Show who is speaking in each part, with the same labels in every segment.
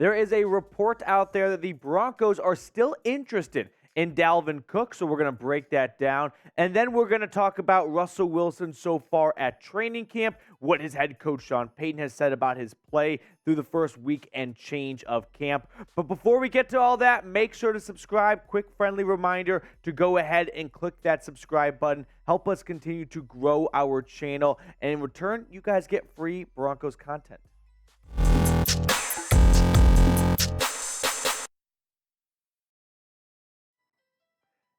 Speaker 1: There is a report out there that the Broncos are still interested in Dalvin Cook, so we're going to break that down. And then we're going to talk about Russell Wilson so far at training camp, what his head coach Sean Payton has said about his play through the first week and change of camp. But before we get to all that, make sure to subscribe. Quick friendly reminder to go ahead and click that subscribe button. Help us continue to grow our channel. And in return, you guys get free Broncos content.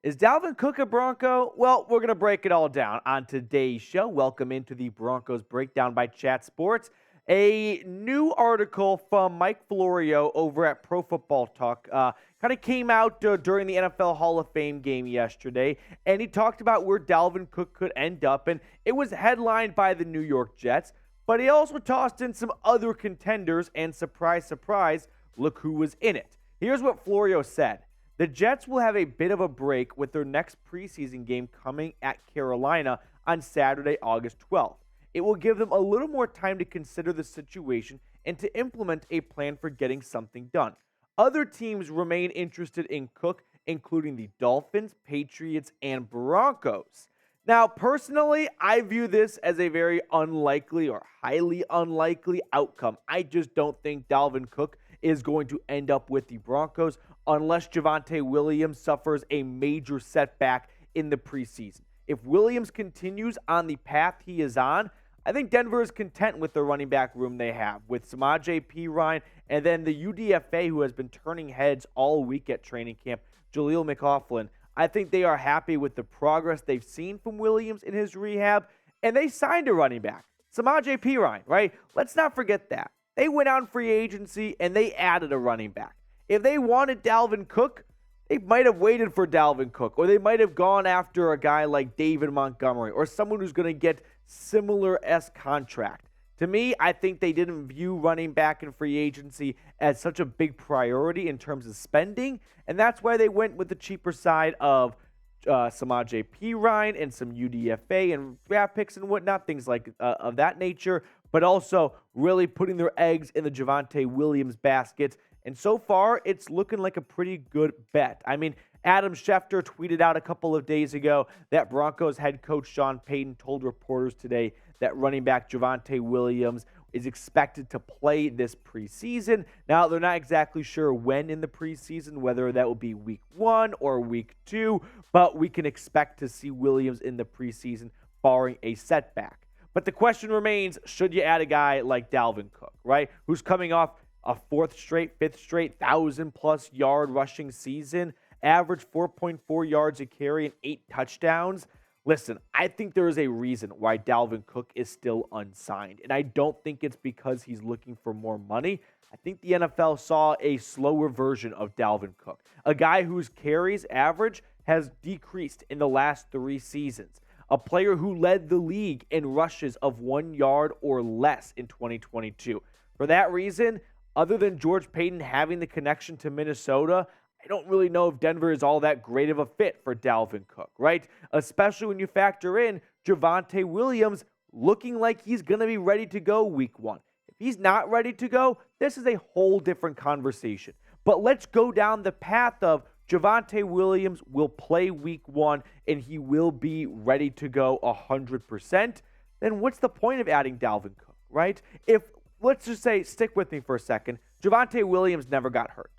Speaker 1: Is Dalvin Cook a Bronco? Well, we're going to break it all down on today's show. Welcome into the Broncos Breakdown by Chat Sports. A new article from Mike Florio over at ProFootballTalk kind of came out during the NFL Hall of Fame game yesterday, and he talked about where Dalvin Cook could end up, and it was headlined by the New York Jets, but he also tossed in some other contenders, and surprise, surprise, look who was in it. Here's what Florio said. The Jets will have a bit of a break with their next preseason game coming at Carolina on Saturday, August 12th. It will give them a little more time to consider the situation and to implement a plan for getting something done. Other teams remain interested in Cook, including the Dolphins, Patriots, and Broncos. Now, personally, I view this as a very unlikely or highly unlikely outcome. I just don't think Dalvin Cook is going to end up with the Broncos unless Javonte Williams suffers a major setback in the preseason. If Williams continues on the path he is on, I think Denver is content with the running back room they have with Samaje Perine and then the UDFA who has been turning heads all week at training camp, Jaleel McLaughlin. I think they are happy with the progress they've seen from Williams in his rehab, and they signed a running back, Samaje Perine, right? Let's not forget that. They went out in free agency and they added a running back. If they wanted Dalvin Cook, they might have waited for Dalvin Cook, or they might have gone after a guy like David Montgomery or someone who's going to get similar-esque contract. To me, I think they didn't view running back in free agency as such a big priority in terms of spending, and that's why they went with the cheaper side of Samaje Perine and some UDFA and draft picks and whatnot, things like of that nature, but also really putting their eggs in the Javonte Williams basket. And so far, it's looking like a pretty good bet. I mean, Adam Schefter tweeted out a couple of days ago that Broncos head coach Sean Payton told reporters today that running back Javonte Williams is expected to play this preseason. Now, they're not exactly sure when in the preseason, whether that will be week 1 or week 2, but we can expect to see Williams in the preseason, barring a setback. But the question remains, should you add a guy like Dalvin Cook, right, who's coming off a fifth straight 1,000-plus yard rushing season, average 4.4 yards a carry and 8 touchdowns? Listen, I think there is a reason why Dalvin Cook is still unsigned, and I don't think it's because he's looking for more money. I think the NFL saw a slower version of Dalvin Cook, a guy whose carries average has decreased in the last 3 seasons, a player who led the league in rushes of 1 yard or less in 2022. For that reason, other than George Payton having the connection to Minnesota, I don't really know if Denver is all that great of a fit for Dalvin Cook, right? Especially when you factor in Javonte Williams looking like he's going to be ready to go week 1. If he's not ready to go, this is a whole different conversation. But let's go down the path of Javonte Williams will play week 1 and he will be ready to go 100%. Then what's the point of adding Dalvin Cook, right? If, let's just say, stick with me for a second, Javonte Williams never got hurt.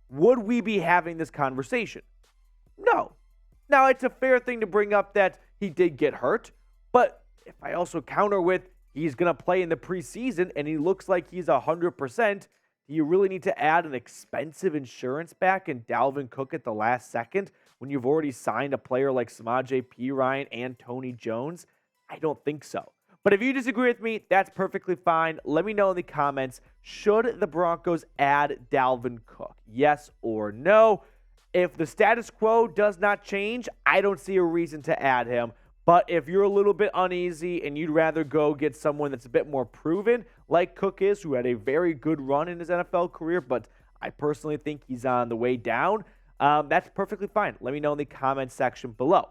Speaker 1: Would we be having this conversation? No. Now, it's a fair thing to bring up that he did get hurt, but if I also counter with he's going to play in the preseason and he looks like he's 100%, do you really need to add an expensive insurance back in Dalvin Cook at the last second when you've already signed a player like Samaje Perine and Tony Jones? I don't think so. But if you disagree with me, that's perfectly fine. Let me know in the comments. Should the Broncos add Dalvin Cook? Yes or no? If the status quo does not change, I don't see a reason to add him. But if you're a little bit uneasy and you'd rather go get someone that's a bit more proven, like Cook is, who had a very good run in his NFL career, but I personally think he's on the way down, that's perfectly fine. Let me know in the comments section below.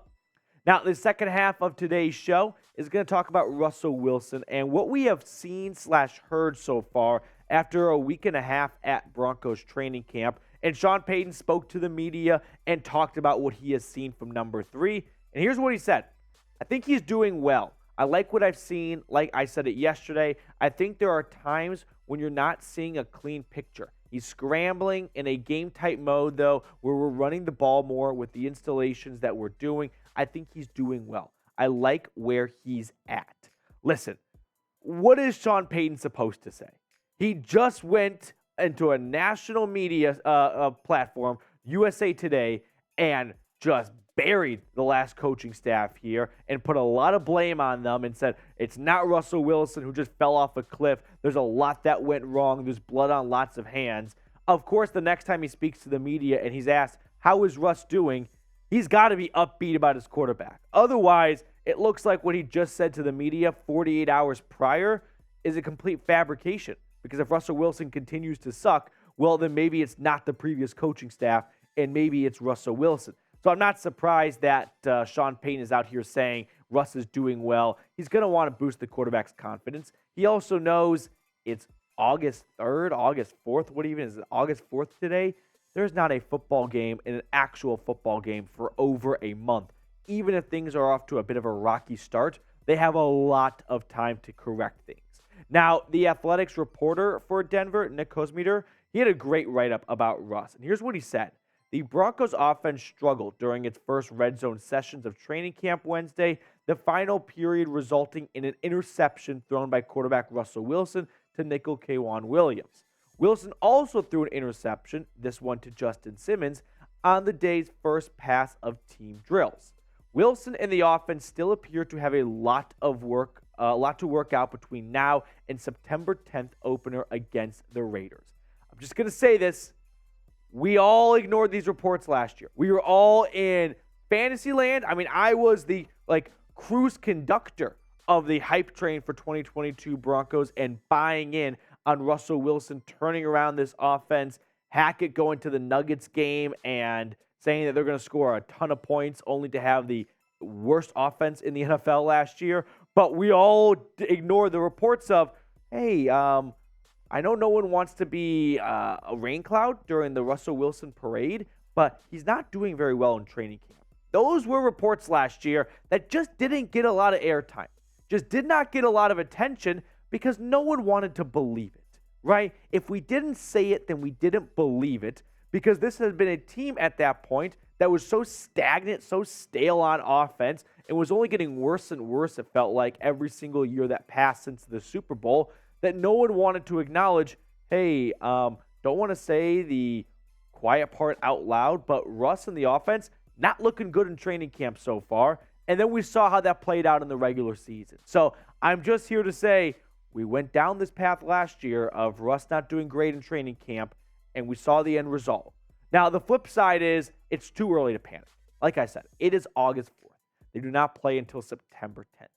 Speaker 1: Now, the second half of today's show is going to talk about Russell Wilson and what we have seen/heard so far after a week and a half at Broncos training camp. And Sean Payton spoke to the media and talked about what he has seen from number 3. And here's what he said. I think he's doing well. I like what I've seen. Like I said it yesterday, I think there are times when you're not seeing a clean picture. He's scrambling in a game-type mode, though, where we're running the ball more with the installations that we're doing. I think he's doing well. I like where he's at. Listen, what is Sean Payton supposed to say? He just went into a national media platform, USA Today, and just buried the last coaching staff here and put a lot of blame on them and said, it's not Russell Wilson who just fell off a cliff. There's a lot that went wrong. There's blood on lots of hands. Of course, the next time he speaks to the media and he's asked, how is Russ doing? He's got to be upbeat about his quarterback. Otherwise, it looks like what he just said to the media 48 hours prior is a complete fabrication. Because if Russell Wilson continues to suck, well, then maybe it's not the previous coaching staff and maybe it's Russell Wilson. So I'm not surprised that Sean Payton is out here saying Russ is doing well. He's going to want to boost the quarterback's confidence. He also knows it's August 3rd, August 4th. What even is it? August 4th today? There's not a football game, an actual football game, for over a month. Even if things are off to a bit of a rocky start, they have a lot of time to correct things. Now, the Athletics reporter for Denver, Nick Kosmeter, he had a great write-up about Russ. And here's what he said. The Broncos offense struggled during its first red zone sessions of training camp Wednesday, the final period resulting in an interception thrown by quarterback Russell Wilson to nickel K'Waun Williams. Wilson also threw an interception, this one to Justin Simmons, on the day's first pass of team drills. Wilson and the offense still appear to have a lot to work out between now and September 10th opener against the Raiders. I'm just going to say this. We all ignored these reports last year. We were all in fantasy land. I mean, I was the cruise conductor of the hype train for 2022 Broncos and buying in on Russell Wilson turning around this offense, Hackett going to the Nuggets game and saying that they're going to score a ton of points only to have the worst offense in the NFL last year. But we all ignored the reports of, hey, I know no one wants to be a rain cloud during the Russell Wilson parade, but he's not doing very well in training camp. Those were reports last year that just didn't get a lot of airtime, just did not get a lot of attention because no one wanted to believe it, right? If we didn't say it, then we didn't believe it because this has been a team at that point that was so stagnant, so stale on offense, and was only getting worse and worse, it felt like, every single year that passed since the Super Bowl, that no one wanted to acknowledge, hey, don't want to say the quiet part out loud, but Russ and the offense not looking good in training camp so far. And then we saw how that played out in the regular season. So I'm just here to say we went down this path last year of Russ not doing great in training camp, and we saw the end result. Now, the flip side is it's too early to panic. Like I said, it is August 4th. They do not play until September 10th.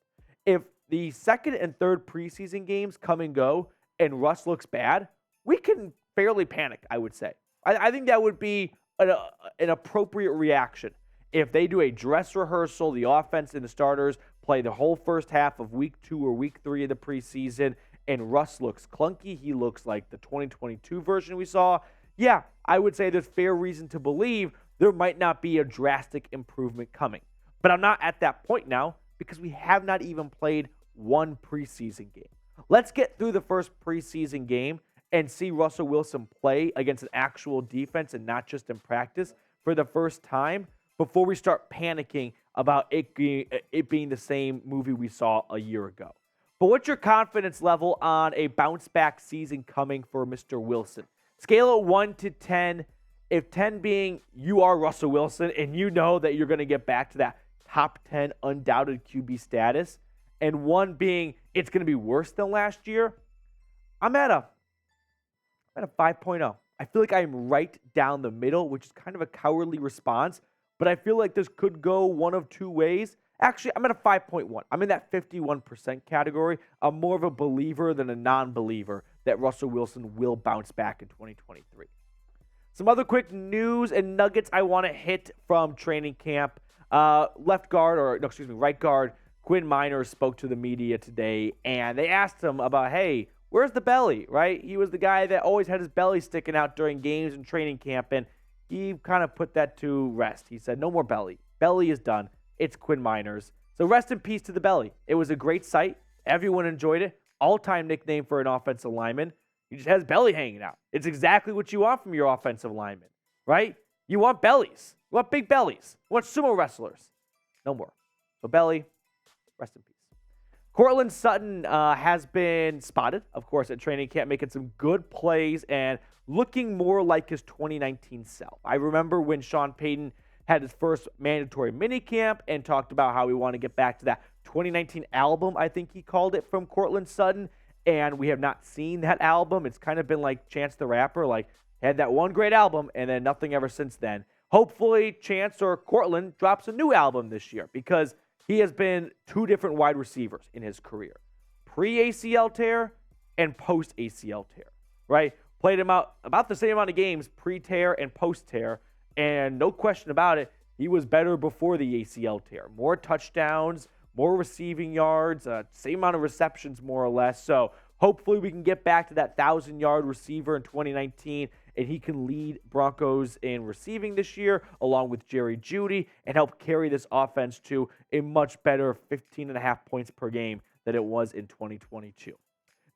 Speaker 1: If the second and third preseason games come and go and Russ looks bad, we can fairly panic, I would say. I think that would be an appropriate reaction. If they do a dress rehearsal, the offense and the starters play the whole first half of week 2 or week 3 of the preseason, and Russ looks clunky, he looks like the 2022 version we saw, yeah, I would say there's fair reason to believe there might not be a drastic improvement coming. But I'm not at that point now because we have not even played one preseason game. Let's get through the first preseason game and see Russell Wilson play against an actual defense and not just in practice for the first time before we start panicking about it being the same movie we saw a year ago. But what's your confidence level on a bounce-back season coming for Mr. Wilson? Scale of 1 to 10, if 10 being you are Russell Wilson and you know that you're going to get back to that top 10 undoubted QB status, and 1 being it's going to be worse than last year, I'm at a 5.0. I feel like I'm right down the middle, which is kind of a cowardly response, but I feel like this could go one of two ways. Actually, I'm at a 5.1. I'm in that 51% category. I'm more of a believer than a non-believer that Russell Wilson will bounce back in 2023. Some other quick news and nuggets I want to hit from training camp. Right guard Quinn Miners spoke to the media today, and they asked him about, hey, where's the belly, right? He was the guy that always had his belly sticking out during games and training camp, and he kind of put that to rest. He said, no more belly. Belly is done. It's Quinn Miners. So rest in peace to the belly. It was a great sight. Everyone enjoyed it. All-time nickname for an offensive lineman. He just has belly hanging out. It's exactly what you want from your offensive lineman, right? You want bellies. You want big bellies. You want sumo wrestlers. No more. So belly, rest in peace. Courtland Sutton has been spotted, of course, at training camp, making some good plays and looking more like his 2019 self. I remember when Sean Payton had his first mandatory minicamp and talked about how we want to get back to that 2019 album, I think he called it, from Courtland Sutton, and we have not seen that album. It's kind of been like Chance the Rapper, like had that one great album and then nothing ever since then. Hopefully Chance or Courtland drops a new album this year because he has been two different wide receivers in his career. Pre-ACL tear and post-ACL tear, right? Played him out about the same amount of games pre-tear and post-tear, and no question about it, he was better before the ACL tear. More touchdowns, more receiving yards, same amount of receptions more or less. So hopefully we can get back to that 1,000-yard receiver in 2019, and he can lead Broncos in receiving this year along with Jerry Jeudy and help carry this offense to a much better 15.5 points per game than it was in 2022.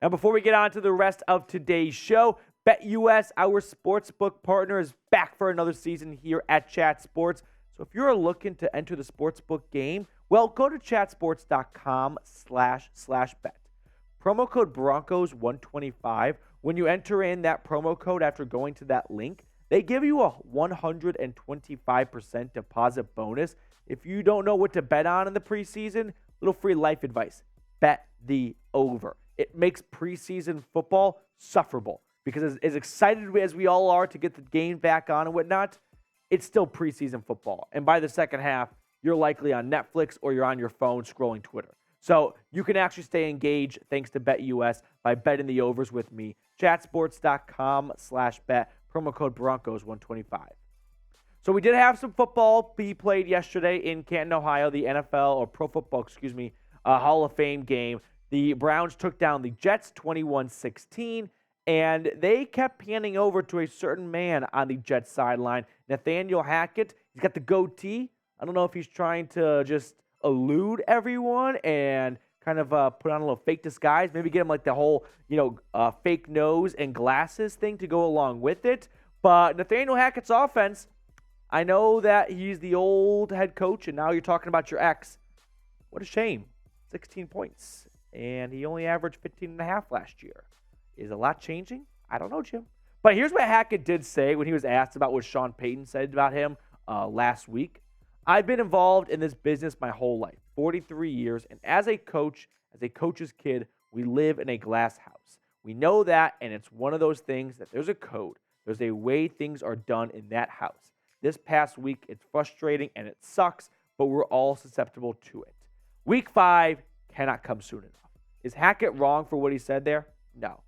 Speaker 1: Now, before we get on to the rest of today's show, BetUS, our sportsbook partner, is back for another season here at Chat Sports. So if you're looking to enter the sportsbook game, well, go to chatsports.com/bet. Promo code Broncos125. When you enter in that promo code after going to that link, they give you a 125% deposit bonus. If you don't know what to bet on in the preseason, little free life advice. Bet the over. It makes preseason football sufferable because as excited as we all are to get the game back on and whatnot, it's still preseason football. And by the second half, you're likely on Netflix or you're on your phone scrolling Twitter. So you can actually stay engaged thanks to BetUS by betting the overs with me. Chatsports.com/bet. Promo code Broncos125. So we did have some football be played yesterday in Canton, Ohio, the NFL or Pro Football, Hall of Fame game. The Browns took down the Jets 21-16, and they kept panning over to a certain man on the Jets sideline, Nathaniel Hackett. He's got the goatee. I don't know if he's trying to just elude everyone and kind of put on a little fake disguise, maybe get him like the whole, fake nose and glasses thing to go along with it. But Nathaniel Hackett's offense, I know that he's the old head coach, and now you're talking about your ex. What a shame. 16 points. And he only averaged 15.5 last year. Is a lot changing? I don't know, Jim. But here's what Hackett did say when he was asked about what Sean Payton said about him last week. I've been involved in this business my whole life, 43 years, and as a coach's kid, we live in a glass house. We know that, and it's one of those things that there's a code. There's a way things are done in that house. This past week, it's frustrating and it sucks, but we're all susceptible to it. Week 5 cannot come soon enough. Is Hackett wrong for what he said there? No.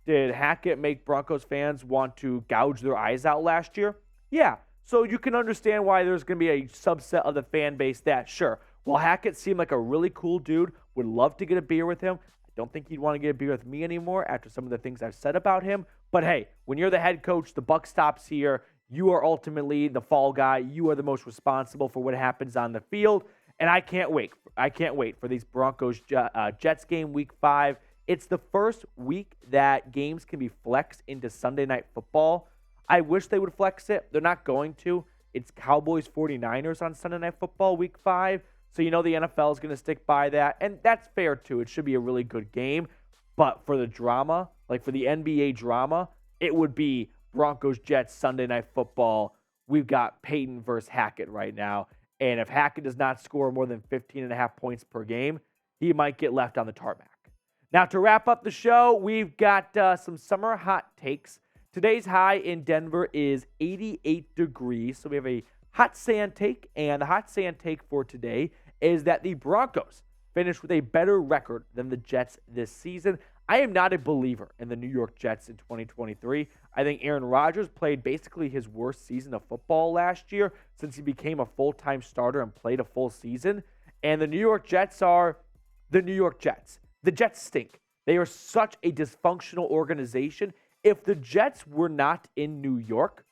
Speaker 1: Did Hackett make Broncos fans want to gouge their eyes out last year? Yeah. So you can understand why there's going to be a subset of the fan base that, sure, while Hackett seemed like a really cool dude, would love to get a beer with him. I don't think he'd want to get a beer with me anymore after some of the things I've said about him. But hey, when you're the head coach, the buck stops here. You are ultimately the fall guy. You are the most responsible for what happens on the field. And I can't wait. I can't wait for these Broncos Jets game week 5. It's the first week that games can be flexed into Sunday Night Football. I wish they would flex it. They're not going to. It's Cowboys 49ers on Sunday Night Football week 5. So you know the NFL is going to stick by that. And that's fair too. It should be a really good game. But for the drama, like for the NBA drama, it would be Broncos Jets Sunday Night Football. We've got Payton versus Hackett right now. And if Hackett does not score more than 15.5 points per game, he might get left on the tarmac. Now to wrap up the show, we've got some summer hot takes. Today's high in Denver is 88 degrees, so we have a hot sand take, and the hot sand take for today is that the Broncos finished with a better record than the Jets this season. I am not a believer in the New York Jets in 2023. I think Aaron Rodgers played basically his worst season of football last year since he became a full-time starter and played a full season, and the New York Jets are the New York Jets. The Jets stink. They are such a dysfunctional organization. If the Jets were not in New York,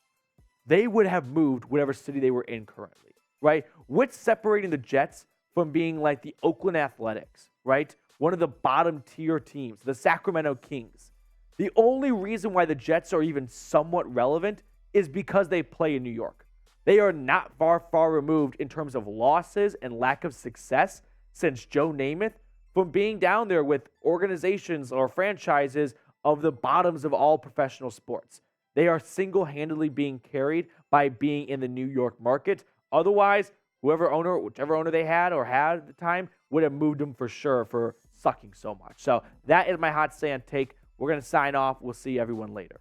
Speaker 1: they would have moved whatever city they were in currently, right? What's separating the Jets from being like the Oakland Athletics, right? One of the bottom tier teams, the Sacramento Kings. The only reason why the Jets are even somewhat relevant is because they play in New York. They are not far removed in terms of losses and lack of success since Joe Namath from being down there with organizations or franchises of the bottoms of all professional sports. They are single-handedly being carried by being in the New York market. Otherwise, whichever owner they had at the time would have moved them for sure for sucking so much. So that is my hot stand take. We're going to sign off. We'll see everyone later.